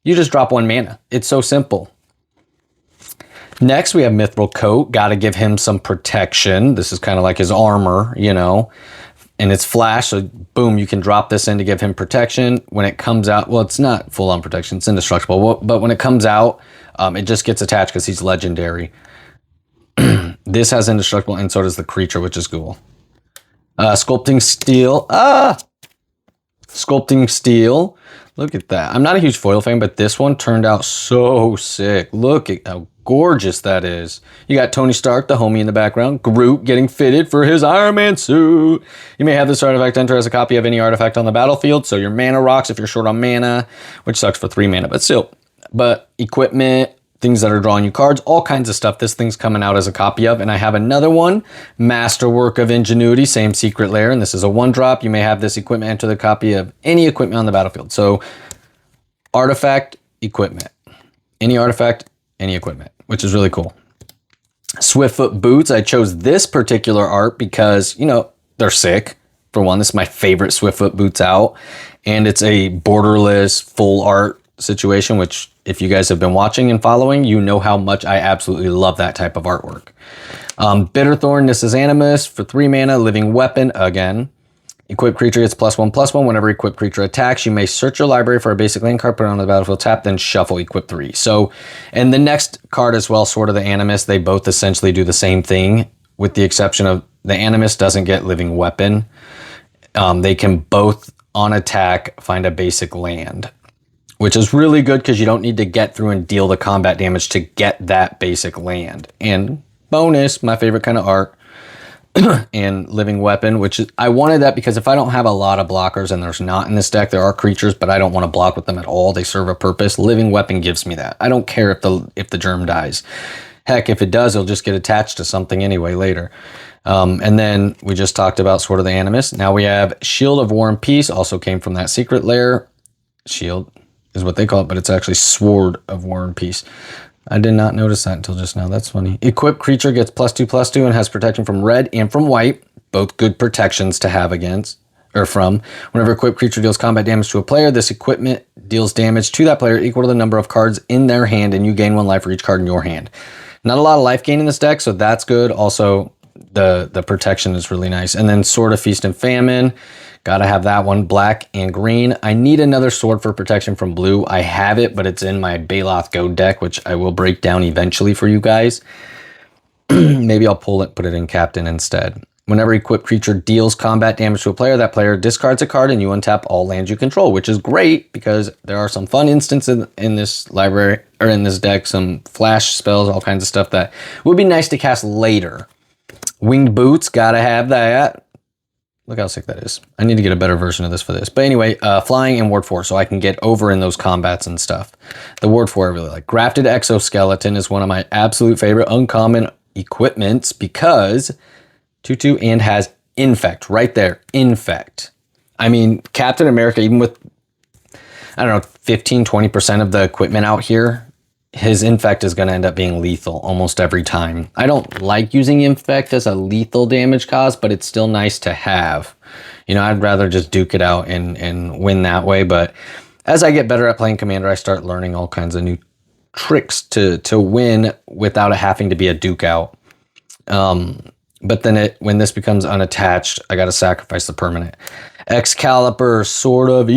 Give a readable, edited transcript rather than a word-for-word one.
You just drop 1 mana. It's so simple. Next, we have Mithril Coat. Got to give him some protection. This is kind of like his armor, you know. And it's flash, so boom, you can drop this in to give him protection. When it comes out, well, it's not full-on protection. It's indestructible. But when it comes out, it just gets attached because he's legendary. This has indestructible, and so does the creature, which is cool. Sculpting Steel. Sculpting Steel. Look at that. I'm not a huge foil fan, but this one turned out so sick. Look at how gorgeous that is. You got Tony Stark, the homie in the background. Groot getting fitted for his Iron Man suit. You may have this artifact enter as a copy of any artifact on the battlefield. So your mana rocks if you're short on mana, which sucks for 3 mana, but still. But equipment, things that are drawing you cards, all kinds of stuff this thing's coming out as a copy of. And I have another one, Masterwork of Ingenuity, same secret lair, and this is a 1-drop. You may have this equipment enter the copy of any equipment on the battlefield. So artifact, equipment. Any artifact, any equipment, which is really cool. Swiftfoot Boots, I chose this particular art because, you know, they're sick. For one, this is my favorite Swiftfoot Boots out, and it's a borderless full art situation, which if you guys have been watching and following, you know how much I absolutely love that type of artwork. Bitterthorn, this is Animus for 3 mana, living weapon again. Equipped creature gets +1/+1. Whenever equipped creature attacks, you may search your library for a basic land card, put it on the battlefield, tap, then shuffle equip 3. So, and the next card as well, Sword of the Animus, they both essentially do the same thing, with the exception of the Animus doesn't get living weapon. They can both, on attack, find a basic land, which is really good because you don't need to get through and deal the combat damage to get that basic land. And bonus, my favorite kind of art, and living weapon, which is, I wanted that because if I don't have a lot of blockers, and there's not in this deck, there are creatures, but I don't want to block with them at all. They serve a purpose. Living weapon gives me that. I don't care if the germ dies. Heck, if it does, it'll just get attached to something anyway later. And then we just talked about Sword of the Animus. Now we have Shield of War and Peace, also came from that secret lair. Shield is what they call it, but it's actually Sword of War and Peace. I did not notice that until just now. That's funny. Equipped creature gets +2/+2 and has protection from red and from white. Both good protections to have against, or from. Whenever equipped creature deals combat damage to a player, this equipment deals damage to that player equal to the number of cards in their hand, and you gain 1 life for each card in your hand. Not a lot of life gain in this deck, so that's good. Also, the protection is really nice. And then Sword of Feast and Famine. Gotta have that one, black and green. I need another sword for protection from blue. I have it, but it's in my Baloth Go deck, which I will break down eventually for you guys. Maybe I'll pull it, put it in Captain instead. Whenever equipped creature deals combat damage to a player, that player discards a card and you untap all lands you control, which is great because there are some fun instances in this library, or in this deck, some flash spells, all kinds of stuff that would be nice to cast later. Winged Boots, gotta have that. Look how sick that is. I need to get a better version of this for this. But anyway, flying and ward 4, so I can get over in those combats and stuff. The ward 4 I really like. Grafted Exoskeleton is one of my absolute favorite uncommon equipments because 2/2 and has Infect right there. Infect. I mean, Captain America, even with, I don't know, 15-20% of the equipment out here, his Infect is going to end up being lethal almost every time. I don't like using Infect as a lethal damage cause, but it's still nice to have. You know, I'd rather just duke it out and win that way. But as I get better at playing Commander, I start learning all kinds of new tricks to win without it having to be a duke out. But then when this becomes unattached, I got to sacrifice the permanent. Excalibur, Sword of